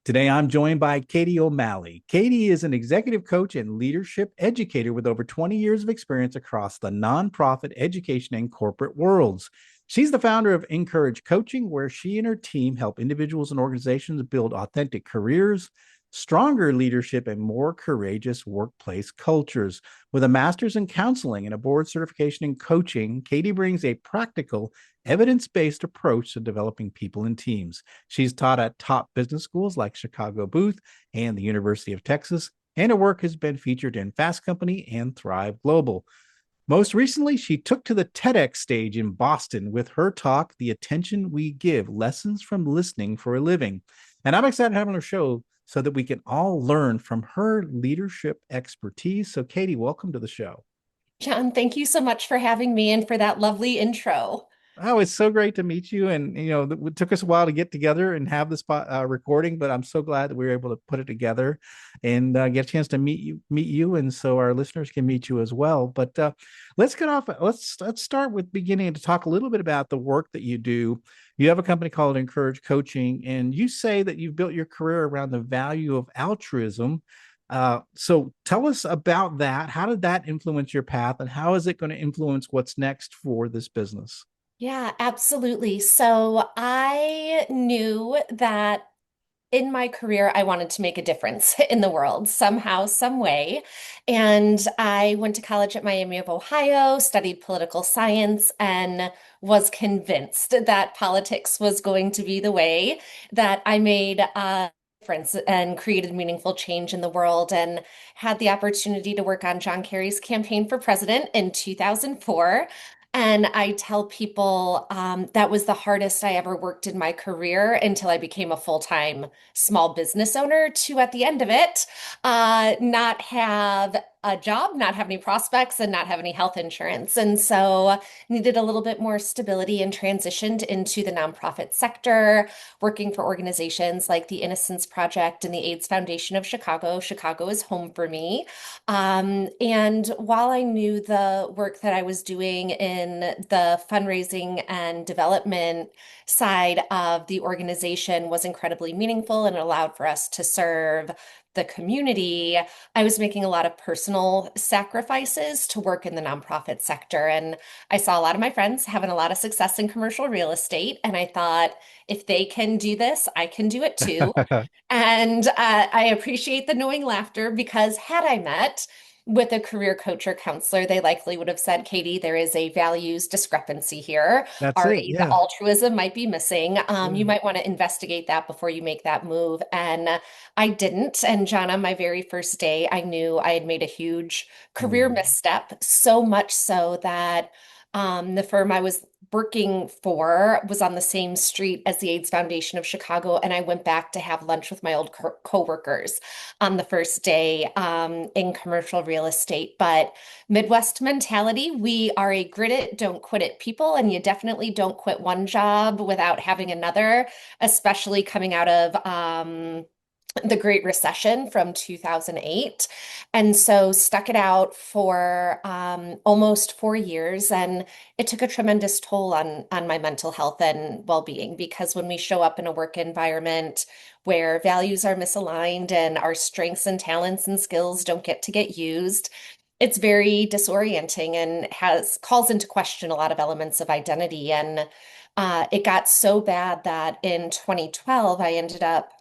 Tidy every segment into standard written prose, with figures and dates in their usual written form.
Today, I'm joined by Katie O'Malley. Katie is an executive coach and leadership educator with over 20 years of experience across the nonprofit, education, and corporate worlds. She's the founder of Encourage Coaching, where she and her team help individuals and organizations build authentic careers, stronger leadership, and more courageous workplace cultures. With a master's in counseling and a board certification in coaching, Katie brings a practical, evidence based approach to developing people and teams. She's taught at top business schools like Chicago Booth and the University of Texas, and her work has been featured in Fast Company and Thrive Global. Most recently, she took to the TEDx stage in Boston with her talk, The Attention We Give Lessons from Listening for a Living. And I'm excited to have her on the show so that we can all learn from her leadership expertise. So, Katie, welcome to the show. John, thank you so much for having me and for that lovely intro. Oh, it's so great to meet you. And, it took us a while to get together and have this recording, but I'm so glad that we were able to put it together and get a chance to meet you. And so our listeners can meet you as well. But let's get off. Let's start with beginning to talk a little bit about the work that you do. You have a company called Encourage Coaching, and you say that you've built your career around the value of altruism. So tell us about that. How did that influence your path, and how is it going to influence what's next for this business? Yeah, absolutely. So I knew that in my career, I wanted to make a difference in the world somehow, some way. And I went to college at Miami of Ohio, studied political science, and was convinced that politics was going to be the way that I made a difference and created meaningful change in the world. And had the opportunity to work on John Kerry's campaign for president in 2004. And I tell people that was the hardest I ever worked in my career until I became a full-time small business owner to, at the end of it, not have a job, not have any prospects, and not have any health insurance. And so needed a little bit more stability and transitioned into the nonprofit sector, working for organizations like the Innocence Project and the AIDS Foundation of Chicago. Chicago is home for me. And while I knew the work that I was doing in the fundraising and development side of the organization was incredibly meaningful and allowed for us to serve the community, I was making a lot of personal sacrifices to work in the nonprofit sector. And I saw a lot of my friends having a lot of success in commercial real estate. And I thought, if they can do this, I can do it too. And I appreciate the knowing laughter because had I met with a career coach or counselor, they likely would have said, Katie, there is a values discrepancy here. That's it. Already, the Yeah. altruism might be missing. You Yeah. might want to investigate that before you make that move. And I didn't. And John, on my very first day, I knew I had made a huge career Mm. misstep, so much so that the firm I was working for was on the same street as the AIDS Foundation of Chicago, and I went back to have lunch with my old coworkers on the first day in commercial real estate. But Midwest mentality, we are a grit it, don't quit it people, and you definitely don't quit one job without having another, especially coming out of the Great Recession from 2008. And so stuck it out for almost 4 years. And it took a tremendous toll on my mental health and well-being because when we show up in a work environment where values are misaligned and our strengths and talents and skills don't get used, it's very disorienting and has calls into question a lot of elements of identity. And it got so bad that in 2012, I ended up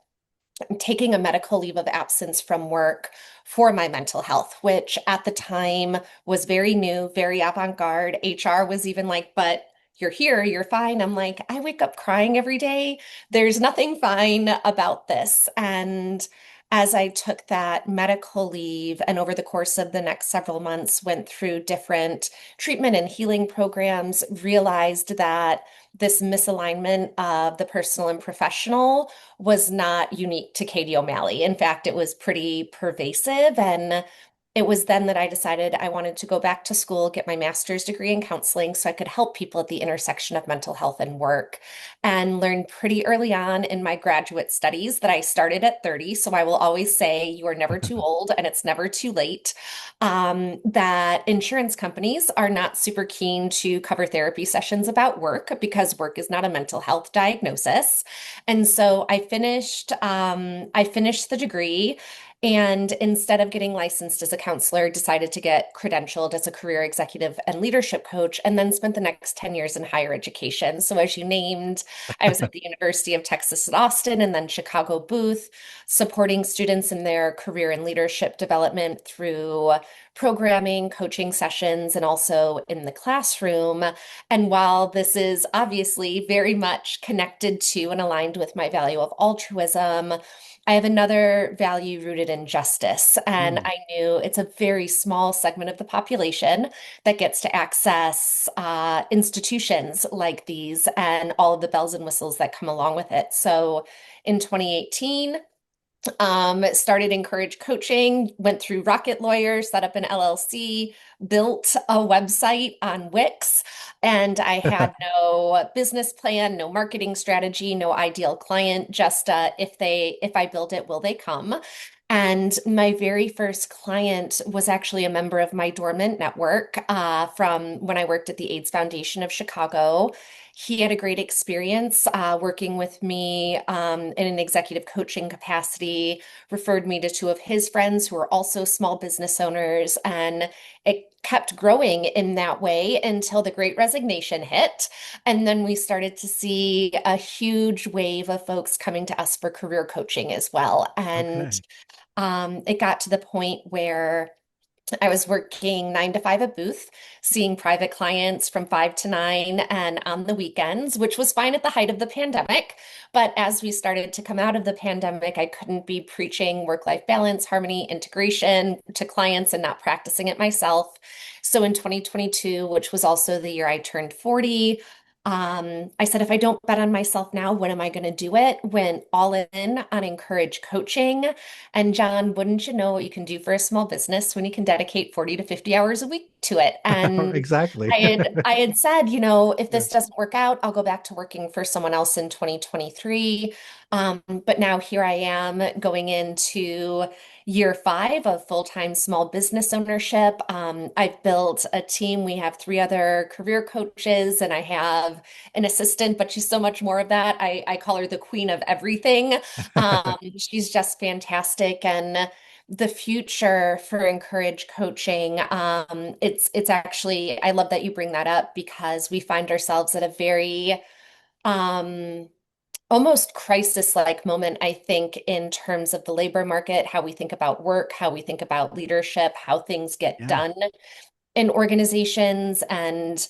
taking a medical leave of absence from work for my mental health, which at the time was very new, very avant-garde. HR was even like, but you're here, you're fine. I'm like, I wake up crying every day. There's nothing fine about this. And as I took that medical leave and over the course of the next several months went through different treatment and healing programs, realized that this misalignment of the personal and professional was not unique to Katie O'Malley. In fact, it was pretty pervasive. And it was then that I decided I wanted to go back to school, get my master's degree in counseling so I could help people at the intersection of mental health and work, and learned pretty early on in my graduate studies that I started at 30. So I will always say you are never too old and it's never too late. That insurance companies are not super keen to cover therapy sessions about work because work is not a mental health diagnosis. And so I finished the degree, and instead of getting licensed as a counselor, decided to get credentialed as a career executive and leadership coach, and then spent the next 10 years in higher education. So, as you named, I was at the University of Texas at Austin and then Chicago Booth, supporting students in their career and leadership development through programming, coaching sessions, and also in the classroom. And while this is obviously very much connected to and aligned with my value of altruism, I have another value rooted in justice. And Mm, I knew it's a very small segment of the population that gets to access institutions like these and all of the bells and whistles that come along with it. So in 2018, started Encourage Coaching, went through Rocket Lawyer, set up an LLC, built a website on Wix, and I had no business plan, no marketing strategy, no ideal client, just if I build it, will they come? And my very first client was actually a member of my dormant network from when I worked at the AIDS Foundation of Chicago. He had a great experience working with me in an executive coaching capacity, referred me to two of his friends who are also small business owners, and it kept growing in that way until the Great Resignation hit. And then we started to see a huge wave of folks coming to us for career coaching as well. And okay. it got to the point where I was working 9 to 5 at booth, seeing private clients from 5 to 9 and on the weekends, which was fine at the height of the pandemic. But as we started to come out of the pandemic, I couldn't be preaching work-life balance, harmony, integration to clients and not practicing it myself. So in 2022, which was also the year I turned 40, I said, if I don't bet on myself now, when am I going to do it? Went all in on Encourage Coaching. And John, wouldn't you know what you can do for a small business when you can dedicate 40 to 50 hours a week to it? And Exactly. I had said, if Yeah. this doesn't work out, I'll go back to working for someone else in 2023. But now here I am going into year 5 of full-time small business ownership. I've built a team. We have 3 other career coaches, and I have an assistant, but she's so much more of that. I call her the queen of everything. She's just fantastic. And the future for Encourage Coaching, it's actually, I love that you bring that up because we find ourselves at a very um, almost crisis-like moment, I think, in terms of the labor market, how we think about work, how we think about leadership, how things get Yeah. done in organizations. And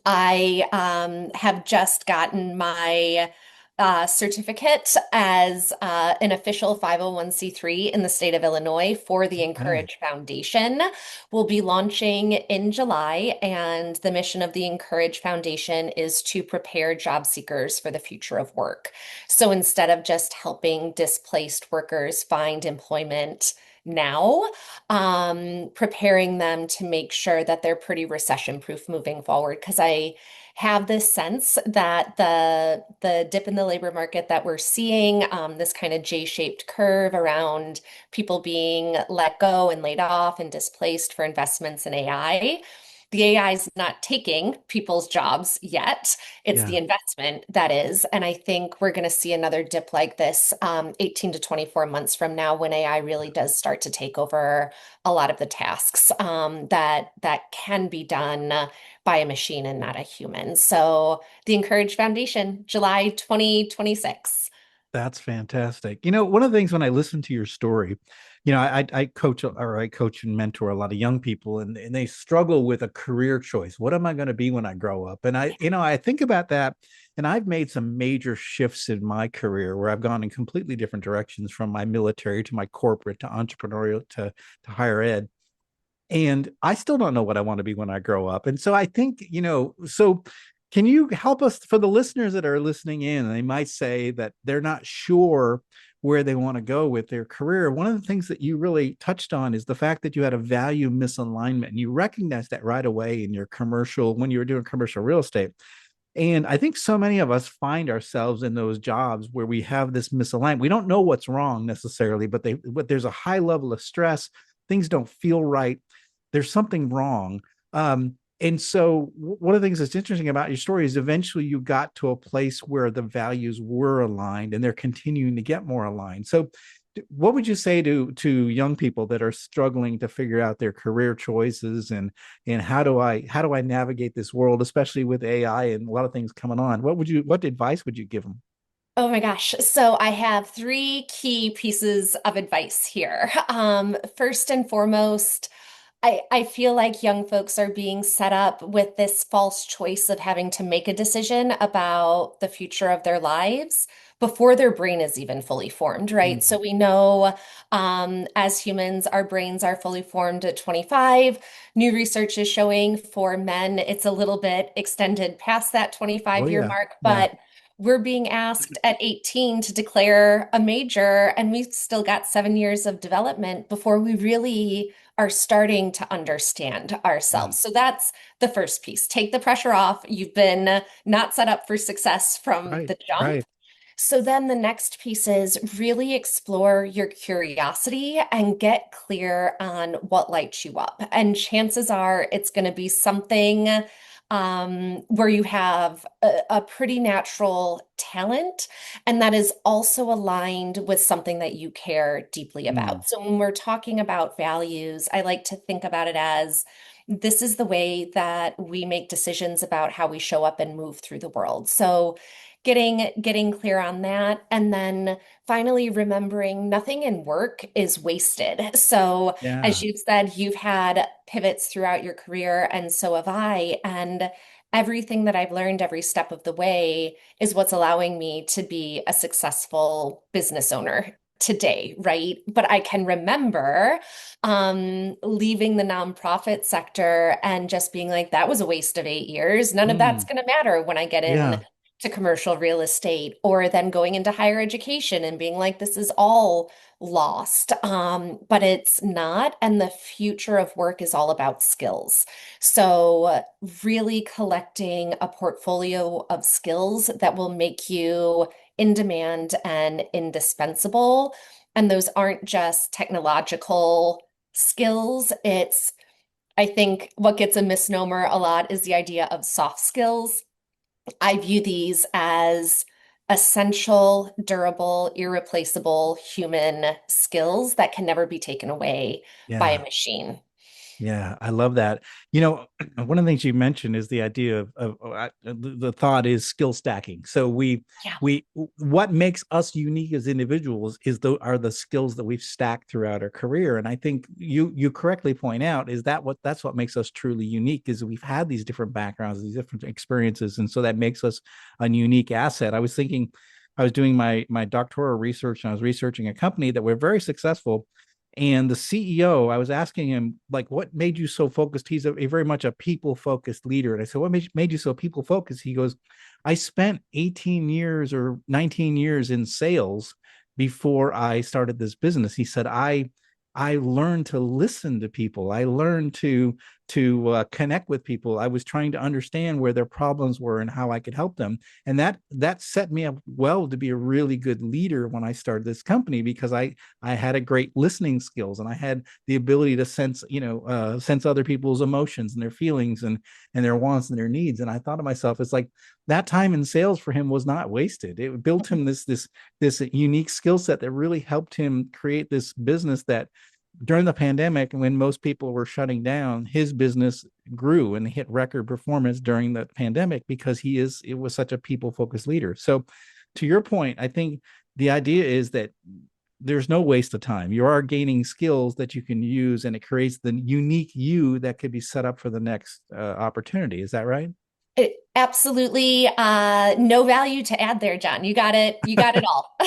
I have just gotten my certificate as an official 501(c)(3 in the state of Illinois for the Okay. Encourage Foundation. We'll be launching in July, and the mission of the Encourage Foundation is to prepare job seekers for the future of work. So instead of just helping displaced workers find employment now, preparing them to make sure that they're pretty recession proof moving forward. Because I have this sense that the dip in the labor market that we're seeing, this kind of J-shaped curve around people being let go and laid off and displaced for investments in AI. The AI is not taking people's jobs yet. It's Yeah. the investment that is. And I think we're going to see another dip like this 18 to 24 months from now when AI really does start to take over a lot of the tasks that can be done by a machine and not a human. So the Encourage Foundation, July 2026. That's fantastic. One of the things when I listen to your story, I coach and mentor a lot of young people, and they struggle with a career choice. What am I going to be when I grow up? And I think about that, and I've made some major shifts in my career where I've gone in completely different directions from my military to my corporate to entrepreneurial to higher ed. And I still don't know what I want to be when I grow up. And so I think, so can you help us for the listeners that are listening in? They might say that they're not sure where they want to go with their career. One of the things that you really touched on is the fact that you had a value misalignment, and you recognized that right away in your commercial, when you were doing commercial real estate. And I think so many of us find ourselves in those jobs where we have this misalignment. We don't know what's wrong necessarily, but there's a high level of stress. Things don't feel right. There's something wrong. And so one of the things that's interesting about your story is eventually you got to a place where the values were aligned and they're continuing to get more aligned. So what would you say to young people that are struggling to figure out their career choices, and how do I navigate this world, especially with AI and a lot of things coming on? What advice would you give them? Oh my gosh. So I have three key pieces of advice here. First and foremost, I feel like young folks are being set up with this false choice of having to make a decision about the future of their lives before their brain is even fully formed, right? Mm. So we know as humans, our brains are fully formed at 25. New research is showing for men, it's a little bit extended past that Oh 25-year yeah, mark, yeah. but we're being asked at 18 to declare a major, and we've still got 7 years of development before we really are starting to understand Yeah. ourselves. So that's the first piece. Take the pressure off. You've been not set up for success from Right, the jump. right. So then the next piece is really explore your curiosity and get clear on what lights you up. And chances are it's going to be something where you have a pretty natural talent, and that is also aligned with something that you care deeply Mm. about. So when we're talking about values, I like to think about it as this is the way that we make decisions about how we show up and move through the world. So getting clear on that, and then finally remembering nothing in work is wasted. So as Yeah. you've said, you've had pivots throughout your career, and so have I. And everything that I've learned every step of the way is what's allowing me to be a successful business owner today, right? But I can remember leaving the nonprofit sector and just being like, that was a waste of 8 years. None of that's Mm. going to matter when I get in Yeah. to commercial real estate, or then going into higher education and being like, this is all lost. But it's not. And the future of work is all about skills. So, really collecting a portfolio of skills that will make you in demand and indispensable. And those aren't just technological skills. I think what gets a misnomer a lot is the idea of soft skills. I view these as essential, durable, irreplaceable human skills that can never be taken away by a Yeah. machine. Yeah, I love that. You know, one of the things you mentioned is the idea of the thought is skill stacking. So Yeah. we what makes us unique as individuals is are the skills that we've stacked throughout our career. And I think you correctly point out is that's what makes us truly unique is we've had these different backgrounds, these different experiences, and so that makes us a unique asset. I was thinking, I was doing my doctoral research and I was researching a company that were very successful, and the CEO, I was asking him, like, what made you so focused? He's a very much a people focused leader. And I said, what made you so people focused? He goes, I spent 18 years or 19 years in sales before I started this business. He said, I learned to listen to people. I learned to connect with people. I was trying to understand where their problems were and how I could help them. And that set me up well to be a really good leader when I started this company, because I had a great listening skills and I had the ability to sense, sense other people's emotions and their feelings and their wants and their needs. And I thought to myself, it's like that time in sales for him was not wasted. It built him this unique skill set that really helped him create this business that during the pandemic, when most people were shutting down, his business grew and hit record performance during the pandemic because it was such a people focused leader. So to your point, I think the idea is that there's no waste of time. You are gaining skills that you can use, and it creates the unique you that could be set up for the next opportunity. Is that right? Absolutely, no value to add there, John. You got it. You got it all.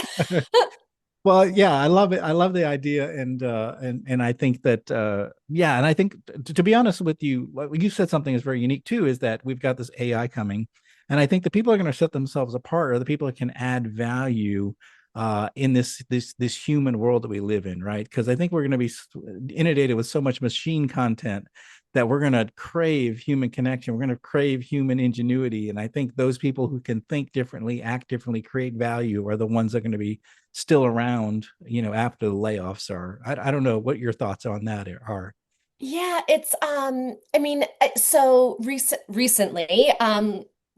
Well, yeah, I love it. I love the idea, and I think that yeah, and I think to be honest with you, what you said something is very unique too, is that we've got this AI coming, and I think the people are going to set themselves apart are the people that can add value in this human world that we live in, right? Because I think we're going to be inundated with so much machine content that we're going to crave human connection. We're going to crave human ingenuity, and I think those people who can think differently, act differently, create value are the ones that are going to be still around, after the layoffs are. I don't know what your thoughts on that are. Yeah, it's I mean, so recently,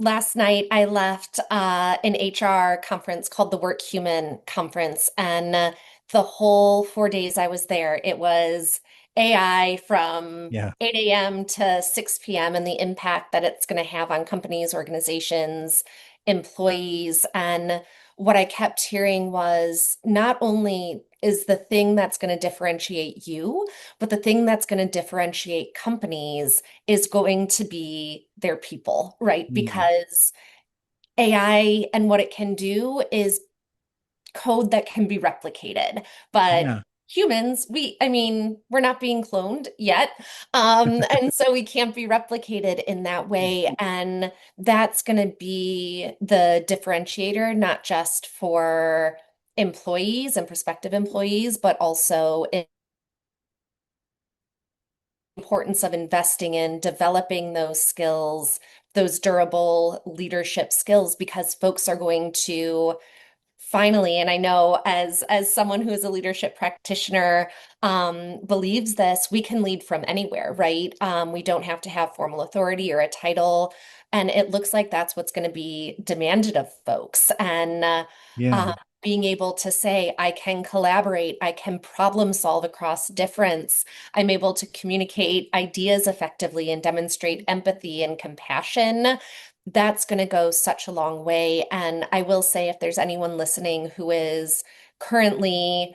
last night I left an HR conference called the Work Human Conference, and the whole 4 days I was there, it was AI from Yeah. 8 a.m. to 6 p.m. and the impact that it's going to have on companies, organizations, employees. And what I kept hearing was not only is the thing that's going to differentiate you, but the thing that's going to differentiate companies is going to be their people, right? Mm. Because AI and what it can do is code that can be replicated. But Yeah. humans, I mean, we're not being cloned yet. And so we can't be replicated in that way. And that's going to be the differentiator, not just for employees and prospective employees, but also importance of investing in developing those skills, those durable leadership skills, because folks are going to finally, and I know as someone who is a leadership practitioner, believes this, we can lead from anywhere, right? We don't have to have formal authority or a title, and it looks like that's what's going to be demanded of folks. And Yeah. being able to say, I can collaborate, I can problem solve across difference, I'm able to communicate ideas effectively and demonstrate empathy and compassion, that's going to go such a long way. And I will say, if there's anyone listening who is currently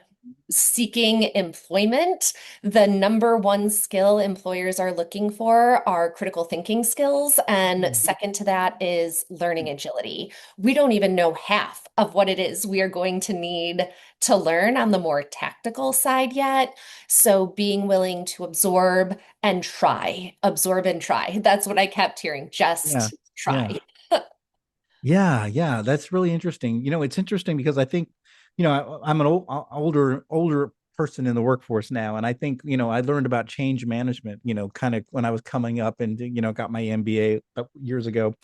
seeking employment, the number one skill employers are looking for are critical thinking skills. And second to that is learning agility. We don't even know half of what it is we are going to need to learn on the more tactical side yet. So being willing to absorb and try. That's what I kept hearing. Yeah. Just Yeah. try. Yeah, yeah, that's really interesting. It's interesting because I think, I'm an older person in the workforce now, and I think, I learned about change management, kind of when I was coming up and got my MBA years ago.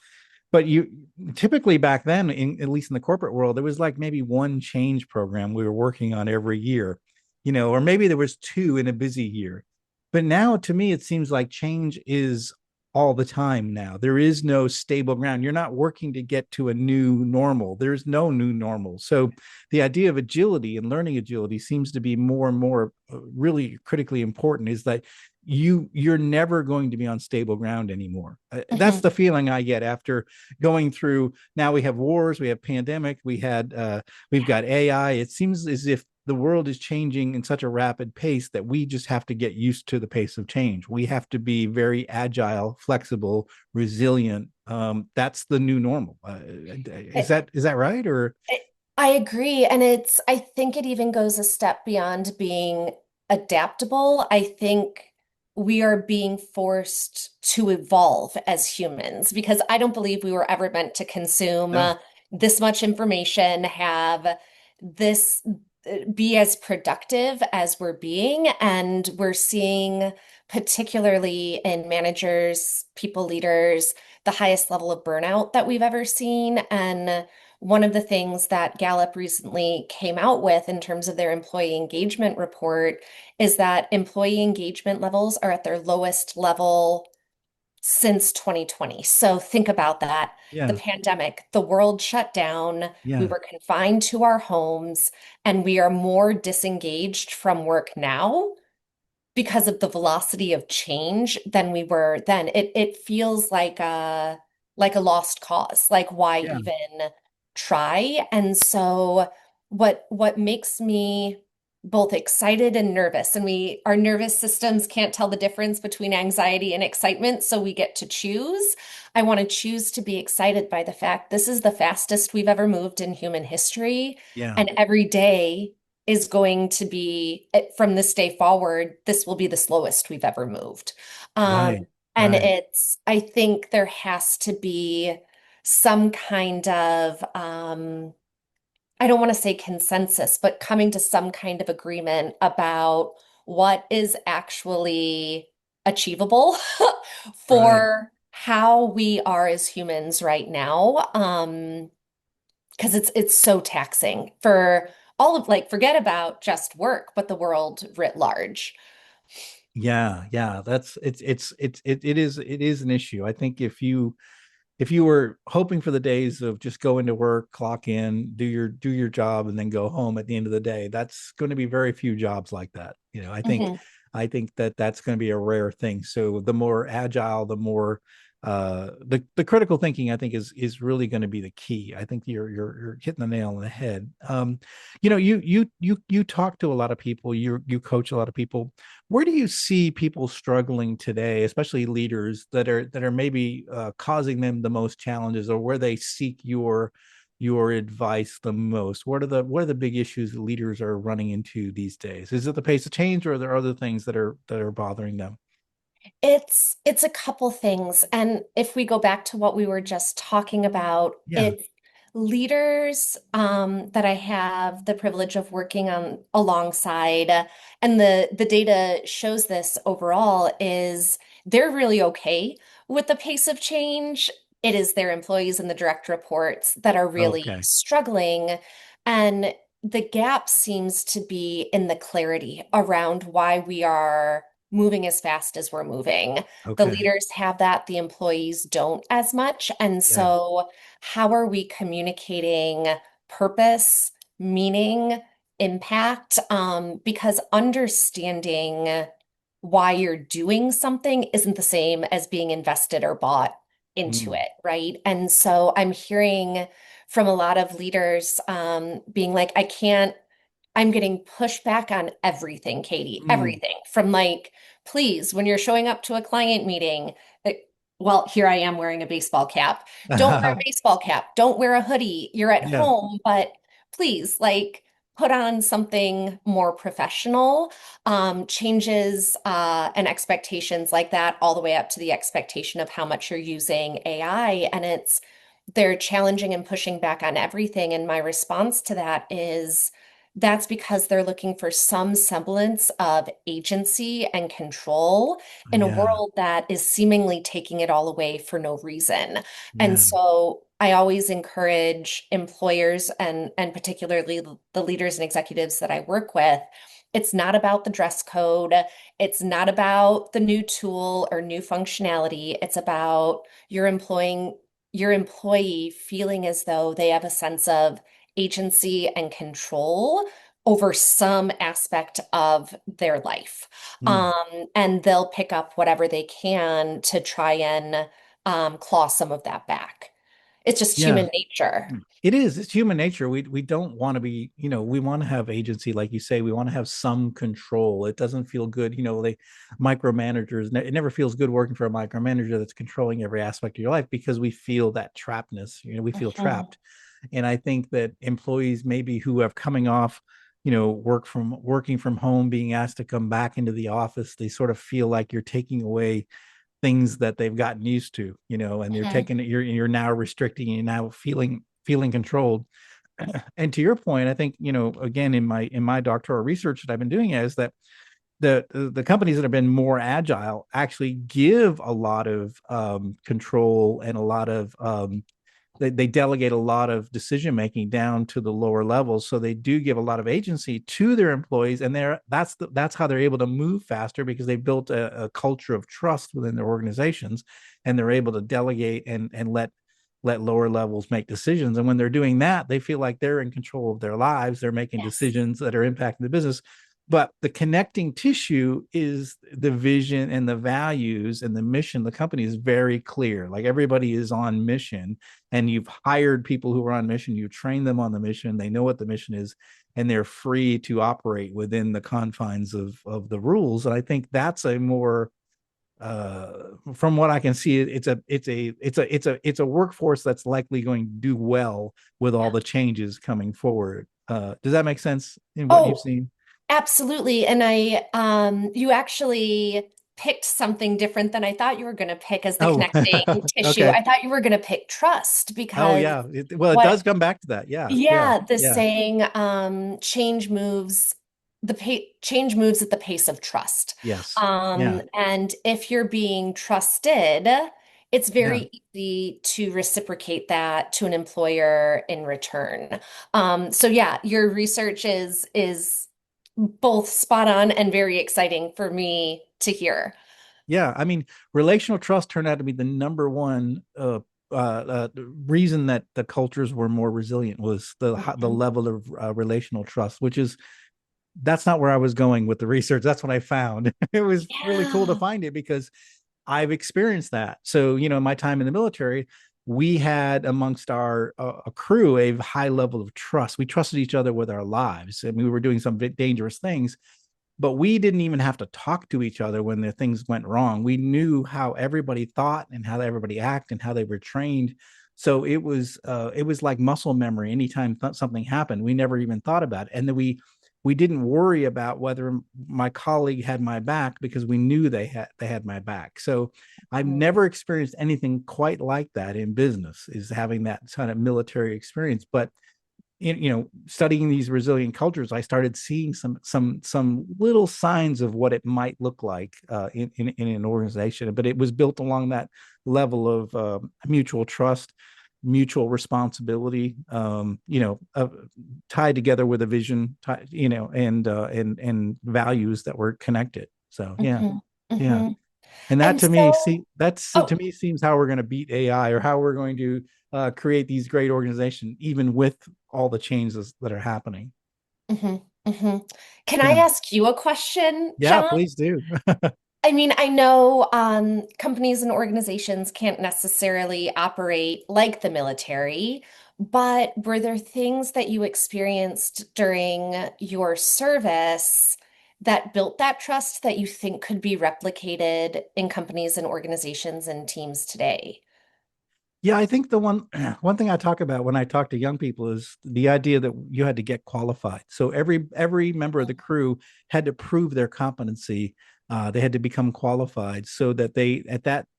But you typically back then, at least in the corporate world, there was like maybe one change program we were working on every year, or maybe there was two in a busy year. But now to me, it seems like change is all the time now. There is no stable ground. You're not working to get to a new normal. There's no new normal. So the idea of agility and learning agility seems to be more and more really critically important, is that you're never going to be on stable ground anymore. That's Mhm. the feeling I get after going through. Now we have wars, we have pandemic, we've got AI. It seems as if the world is changing in such a rapid pace that we just have to get used to the pace of change. We have to be very agile, flexible, resilient. That's the new normal. Is that right? Or I I agree. And I think it even goes a step beyond being adaptable. I think we are being forced to evolve as humans because I don't believe we were ever meant to consume no? this much information, have this be as productive as we're being. And we're seeing, particularly in managers, people leaders, the highest level of burnout that we've ever seen. And one of the things that Gallup recently came out with in terms of their employee engagement report is that employee engagement levels are at their lowest level since 2020. So think about that. The Yeah, pandemic, the world shut down, we yeah, were confined to our homes, and we are more disengaged from work now because of the velocity of change than we were then. It feels like a lost cause. Like why yeah, even try? And so what makes me both excited and nervous, and our nervous systems can't tell the difference between anxiety and excitement, so we get to choose. I want to choose to be excited by the fact this is the fastest we've ever moved in human history, yeah. and every day is going to be from this day forward, this will be the slowest we've ever moved. Um, Right, and right. I think there has to be some kind of I don't want to say consensus, but coming to some kind of agreement about what is actually achievable Right. for how we are as humans right now. Because it's so taxing for all of like forget about just work, but the world writ large. Yeah, yeah, that's it is an issue. I think if you were hoping for the days of just go into work, clock in, do your job, and then go home at the end of the day, that's going to be very few jobs like that. You know, Mhm. I think that that's going to be a rare thing. So the more agile, the more the critical thinking, I think, is really going to be the key. I think you're hitting the nail on the head. You know, you talk to a lot of people, you coach a lot of people. Where do you see people struggling today, especially leaders that are maybe causing them the most challenges, or where they seek your advice the most? What are the big issues that leaders are running into these days? Is it the pace of change, or are there other things that are bothering them? It's a couple things. And if we go back to what we were just talking about, Yeah. it's leaders that I have the privilege of working on alongside, and the data shows this overall is they're really okay with the pace of change. It is their employees and the direct reports that are really Okay. struggling. And the gap seems to be in the clarity around why we are moving as fast as we're moving. The Okay. leaders have that, the employees don't as much. And Yeah. so, how are we communicating purpose, meaning, impact? Because understanding why you're doing something isn't the same as being invested or bought into Mm. it, right? And so, I'm hearing from a lot of leaders being like, I can't I'm getting pushback on everything, Katie, Mm. everything from like, please, when you're showing up to a client meeting, well, here I am wearing a baseball cap. Don't wear a baseball cap. Don't wear a hoodie. You're at Yeah. home, but please, like, put on something more professional. Changes and expectations like that, all the way up to the expectation of how much you're using AI. And they're challenging and pushing back on everything. And my response to that is, that's because they're looking for some semblance of agency and control in a Yeah. world that is seemingly taking it all away for no reason. And Yeah. so I always encourage employers and particularly the leaders and executives that I work with. It's not about the dress code. It's not about the new tool or new functionality. It's about your employee feeling as though they have a sense of agency and control over some aspect of their life. Mm. And they'll pick up whatever they can to try and claw some of that back. It's just Yeah. human nature. It is. It's human nature. We don't want to be, you know, we want to have agency, like you say. We want to have some control. It doesn't feel good, you know, they micromanagers. It never feels good working for a micromanager that's controlling every aspect of your life, because we feel that trappedness. You know, we feel Mhm. trapped. And I think that employees maybe who have coming off, you know, working from home, being asked to come back into the office, they sort of feel like you're taking away things that they've gotten used to, you know, and Mhm. you're now restricting, you're now feeling controlled. And to your point, I think, you know, again, in my doctoral research that I've been doing is that the companies that have been more agile actually give a lot of control and a lot of they delegate a lot of decision making down to the lower levels, so they do give a lot of agency to their employees, and that's how they're able to move faster, because they built a culture of trust within their organizations, and they're able to delegate and let lower levels make decisions. And when they're doing that, they feel like they're in control of their lives, they're making Yes. decisions that are impacting the business. But the connecting tissue is the vision and the values and the mission. The company is very clear, like everybody is on mission, and you've hired people who are on mission, you train them on the mission, they know what the mission is, and they're free to operate within the confines of the rules. And I think that's a more from what I can see, it's a workforce that's likely going to do well with all Yeah. the changes coming forward. Does that make sense in what you've Oh, seen? absolutely. And you actually picked something different than I thought you were going to pick as the Oh, connecting tissue. okay. I thought you were going to pick trust Oh, because yeah. Well, it what does come back to that. Yeah. Yeah. yeah, the Yeah. saying change moves at the pace of trust. Yes. Yeah. And if you're being trusted, it's Yeah. very easy to reciprocate that to an employer in return. So yeah, your research is both spot on and very exciting for me to hear. Yeah, I mean, relational trust turned out to be the number one reason that the cultures were more resilient was the Mhm. level of relational trust, which is that's not where I was going with the research. That's what I found. It was really cool to Yeah. find it because I've experienced that. So, my time in the military, we had amongst our a crew a high level of trust. We trusted each other with our lives. I mean, we were doing some dangerous things, but we didn't even have to talk to each other when the things went wrong. We knew how everybody thought and how everybody acted and how they were trained. So it was like muscle memory. Anytime something happened, we never even thought about it, and then we didn't worry about whether my colleague had my back because we knew they had my back. So I've never experienced anything quite like that in business, is having that kind of military experience. But studying these resilient cultures, I started seeing some little signs of what it might look like in an organization. But it was built along that level of mutual trust, mutual responsibility, tied together with a vision, and values that were connected. So yeah, Mhm. yeah. Mhm. And that And to me, so, see, that's to oh, me seems how we're going to beat AI, or how we're going to create these great organizations, even with all the changes that are happening. mhm, mhm. Can I Yeah, ask you a question, yeah, John? please do. I mean, I know companies and organizations can't necessarily operate like the military, but were there things that you experienced during your service that built that trust that you think could be replicated in companies and organizations and teams today? Yeah, I think the one thing I talk about when I talk to young people is the idea that you had to get qualified. So every member of the crew had to prove their competency. They had to become qualified, so that they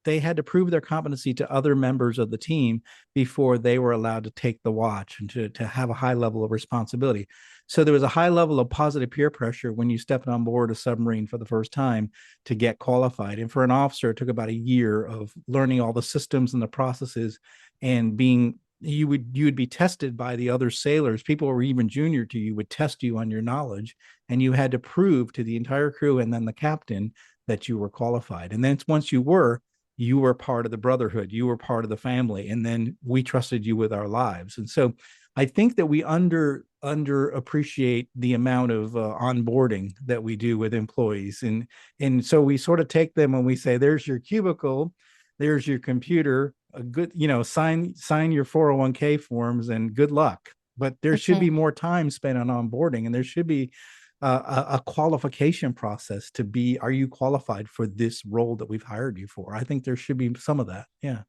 had to prove their competency to other members of the team before they were allowed to take the watch and to have a high level of responsibility. So there was a high level of positive peer pressure when you stepped on board a submarine for the first time to get qualified. And for an officer, it took about a year of learning all the systems and the processes, and being you would be tested by the other sailors. People who were even junior to you would test you on your knowledge, and you had to prove to the entire crew and then the captain that you were qualified. And then once you were part of the brotherhood, you were part of the family, and then we trusted you with our lives. And so I think that we under appreciate the amount of onboarding that we do with employees, and so we sort of take them when we say, there's your cubicle, there's your computer, a good, sign your 401k forms and good luck. But there should be Mhm. more time spent on onboarding, and there should be a qualification process to be, are you qualified for this role that we've hired you for? I think there should be some of that. Yeah.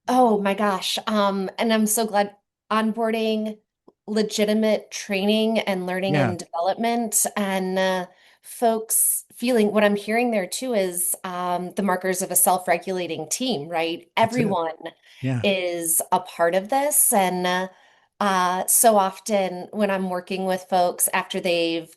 Oh my gosh. And I'm so glad onboarding, legitimate training and learning Yeah. and development, and folks feeling what I'm hearing there too is the markers of a self-regulating team, right? That's it. Everyone Yeah. is a part of this. And so often when I'm working with folks after they've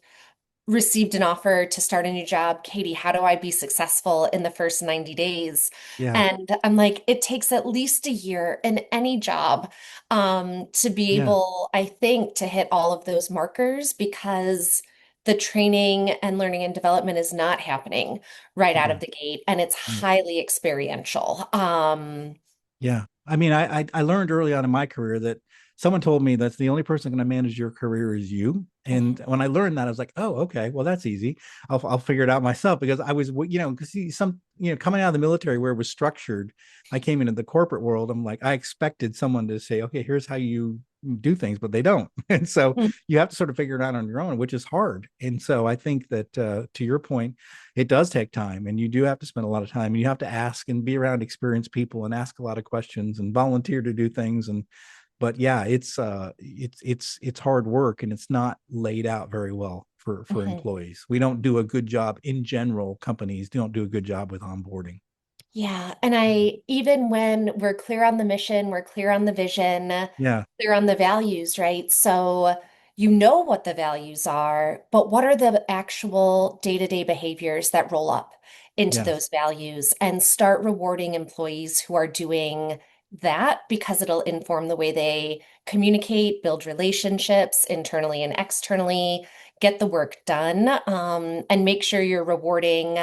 received an offer to start a new job, Katie, how do I be successful in the first 90 days? Yeah. And I'm like, it takes at least a year in any job to be Yeah. able, I think, to hit all of those markers because the training and learning and development is not happening right out Yeah. of the gate, and it's Yeah. highly experiential. Yeah. I mean, I learned early on in my career that someone told me that's the only person going to manage your career is you. And when I learned that, I was like, oh, okay, well, that's easy. I'll figure it out myself, because I was, because coming out of the military where it was structured, I came into the corporate world. I'm like, I expected someone to say, okay, here's how you do things, but they don't. And so you have to sort of figure it out on your own, which is hard. And so I think that to your point, it does take time, and you do have to spend a lot of time, and you have to ask and be around experienced people and ask a lot of questions and volunteer to do things. And but yeah, it's hard work, and it's not laid out very well for Mhm. employees. We don't do a good job in general. Companies don't do a good job with onboarding. Yeah. And even when we're clear on the mission, we're clear on the vision, Yeah. clear on the values, right? So you know what the values are, but what are the actual day-to-day behaviors that roll up into Yes. those values and start rewarding employees who are doing that because it'll inform the way they communicate, build relationships internally and externally, get the work done, and make sure you're rewarding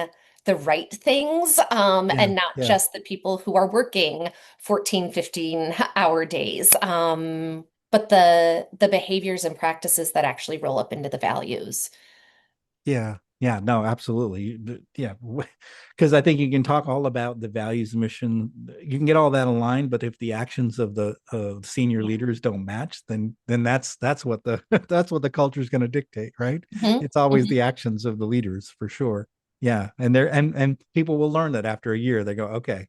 the right things, Yeah. and not Yeah. just the people who are working 14, 15-hour days, but the behaviors and practices that actually roll up into the values. Yeah. Yeah. No, absolutely. Yeah. Because I think you can talk all about the values, mission. You can get all that aligned, but if the actions of the senior Yeah. leaders don't match, then that's what the that's what the culture is going to dictate, right? Mhm, It's always mhm, the actions of the leaders for sure. Yeah. And they're and people will learn that after a year. They go, okay,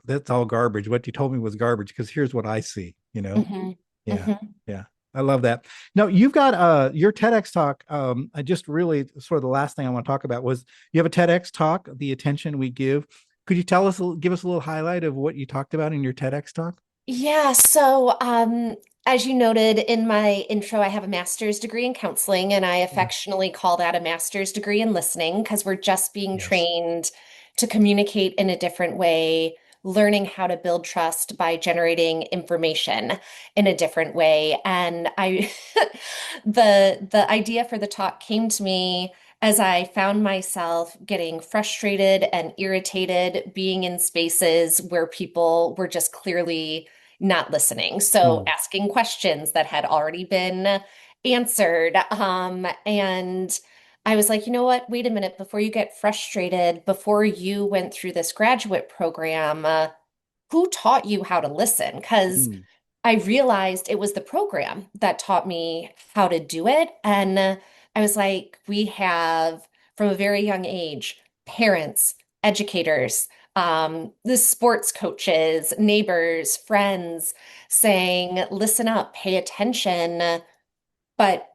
that's all garbage. What you told me was garbage because here's what I see, you know? mhm, Yeah. mhm. Yeah. I love that. Now you've got your TEDx talk. I just really sort of the last thing I want to talk about was you have a TEDx talk, the attention we give. Could you tell us, give us a little highlight of what you talked about in your TEDx talk? Yeah, so as you noted in my intro, I have a master's degree in counseling, and I Yeah. affectionately call that a master's degree in listening because we're just being Yes. trained to communicate in a different way, learning how to build trust by generating information in a different way. And I the idea for the talk came to me as I found myself getting frustrated and irritated being in spaces where people were just clearly not listening. So Mm, asking questions that had already been answered. And I was like, you know what? Wait a minute. Before you get frustrated, before you went through this graduate program, who taught you how to listen? Because mm, I realized it was the program that taught me how to do it. And I was like, we have from a very young age, parents, educators, the sports coaches, neighbors, friends saying, listen up, pay attention, but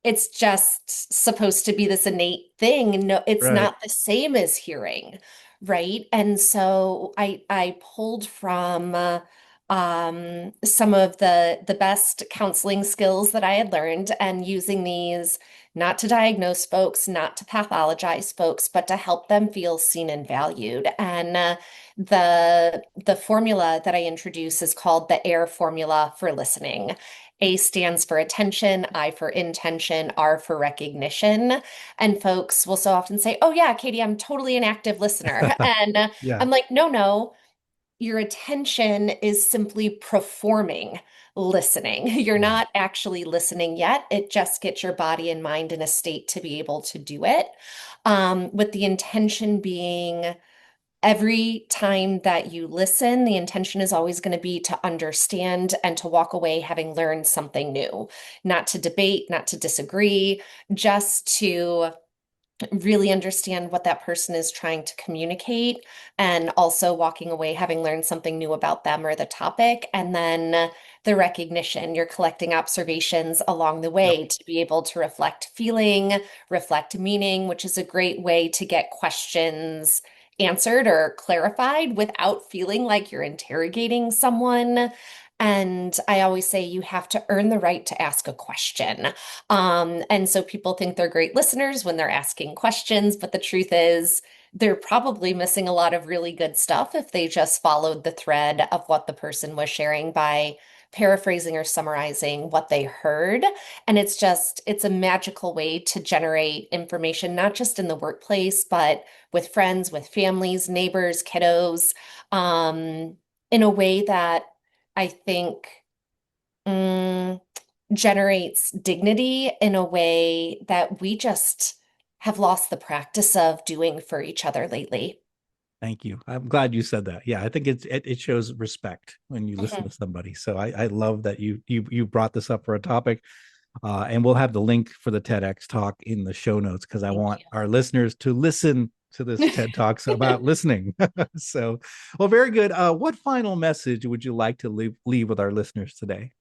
it's just supposed to be this innate thing. No, it's right. not the same as hearing, right? And so I pulled from some of the best counseling skills that I had learned and using these not to diagnose folks, not to pathologize folks, but to help them feel seen and valued. And the formula that I introduce is called the AIR formula for listening. A stands for attention, I for intention, R for recognition. And folks will so often say, oh, yeah, Katie, I'm totally an active listener. And Yeah. I'm like, no, no, your attention is simply performing listening. You're Yeah. not actually listening yet. It just gets your body and mind in a state to be able to do it. With the intention being, every time that you listen, the intention is always going to be to understand and to walk away having learned something new, not to debate, not to disagree, just to really understand what that person is trying to communicate and also walking away having learned something new about them or the topic. And then the recognition, you're collecting observations along the Yep. way to be able to reflect feeling, reflect meaning, which is a great way to get questions answered or clarified without feeling like you're interrogating someone. And I always say you have to earn the right to ask a question. And so people think they're great listeners when they're asking questions, but the truth is they're probably missing a lot of really good stuff if they just followed the thread of what the person was sharing by paraphrasing or summarizing what they heard. And it's a magical way to generate information, not just in the workplace, but with friends, with families, neighbors, kiddos, um, in a way that I think. mm, generates dignity in a way that we just have lost the practice of doing for each other lately. Thank you. I'm glad you said that. Yeah, I think it shows respect when you listen Mhm. to somebody. So I love that you brought this up for a topic. And we'll have the link for the TEDx talk in the show notes because I Thank want our listeners to listen to this TED Talks about listening. So, well, very good. What final message would you like to leave with our listeners today?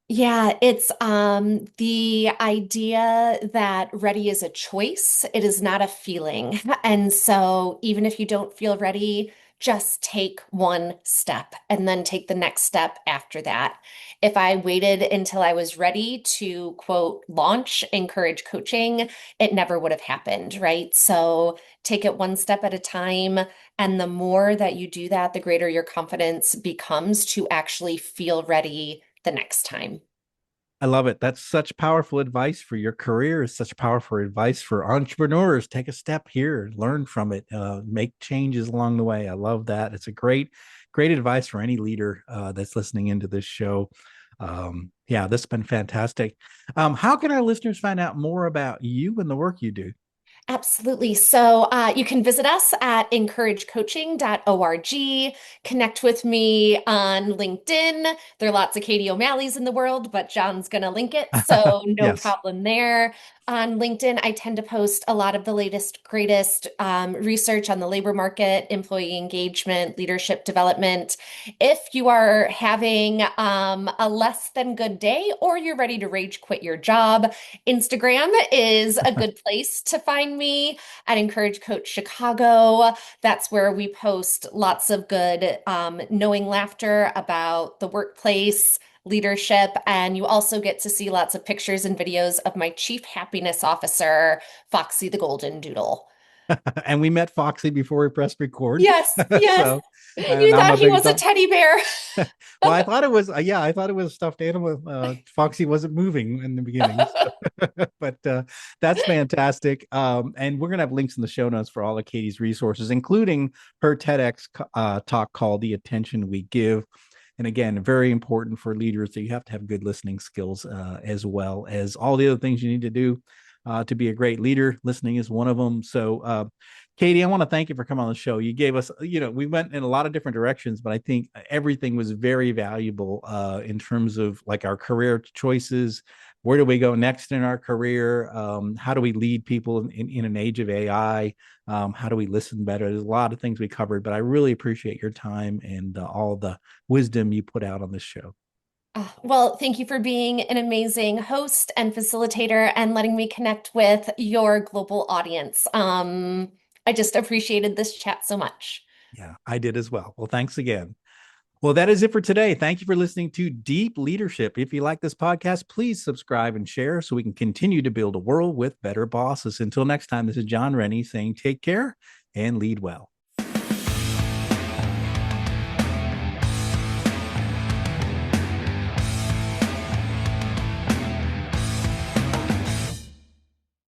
Yeah, it's the idea that ready is a choice. It is not a feeling. And so even if you don't feel ready, just take one step and then take the next step after that. If I waited until I was ready to quote launch encourage coaching, it never would have happened, right? So take it one step at a time. And the more that you do that, the greater your confidence becomes to actually feel ready the next time. I love it. That's such powerful advice for your career. It's such powerful advice for entrepreneurs. Take a step here, learn from it, make changes along the way. I love that. It's a great advice for any leader that's listening into this show. Yeah, this has been fantastic. How can our listeners find out more about you and the work you do? Absolutely. So you can visit us at encouragecoaching.org. Connect with me on LinkedIn. There are lots of Katie O'Malley's in the world, but John's going to link it. So no Yes. problem there. On LinkedIn, I tend to post a lot of the latest, greatest research on the labor market, employee engagement, leadership development. If you are having a less than good day or you're ready to rage quit your job, Instagram is a good place to find me at Encourage Coach Chicago. That's where we post lots of good knowing laughter about the workplace, leadership, and you also get to see lots of pictures and videos of my Chief Happiness Officer, Foxy the Golden Doodle. And we met Foxy before we pressed record. Yes, yes. So, and You I'm thought a he big was a dog. teddy bear. Well, I thought it was, yeah, I thought it was a stuffed animal. Foxy wasn't moving in the beginning, but that's fantastic. And we're gonna have links in the show notes for all of Katie's resources, including her TEDx talk called "The Attention We Give." And again, very important for leaders that you have to have good listening skills, as well as all the other things you need to do to be a great leader. Listening is one of them. So, Katie, I want to thank you for coming on the show. You gave us, we went in a lot of different directions, but I think everything was very valuable in terms of like our career choices. Where do we go next in our career? How do we lead people in an age of AI? How do we listen better? There's a lot of things we covered, but I really appreciate your time and all the wisdom you put out on this show. Well, thank you for being an amazing host and facilitator and letting me connect with your global audience. I just appreciated this chat so much. Yeah, I did as well. Well, thanks again. Well, that is it for today. Thank you for listening to Deep Leadership. If you like this podcast, please subscribe and share so we can continue to build a world with better bosses. Until next time, this is John Rennie saying take care and lead well.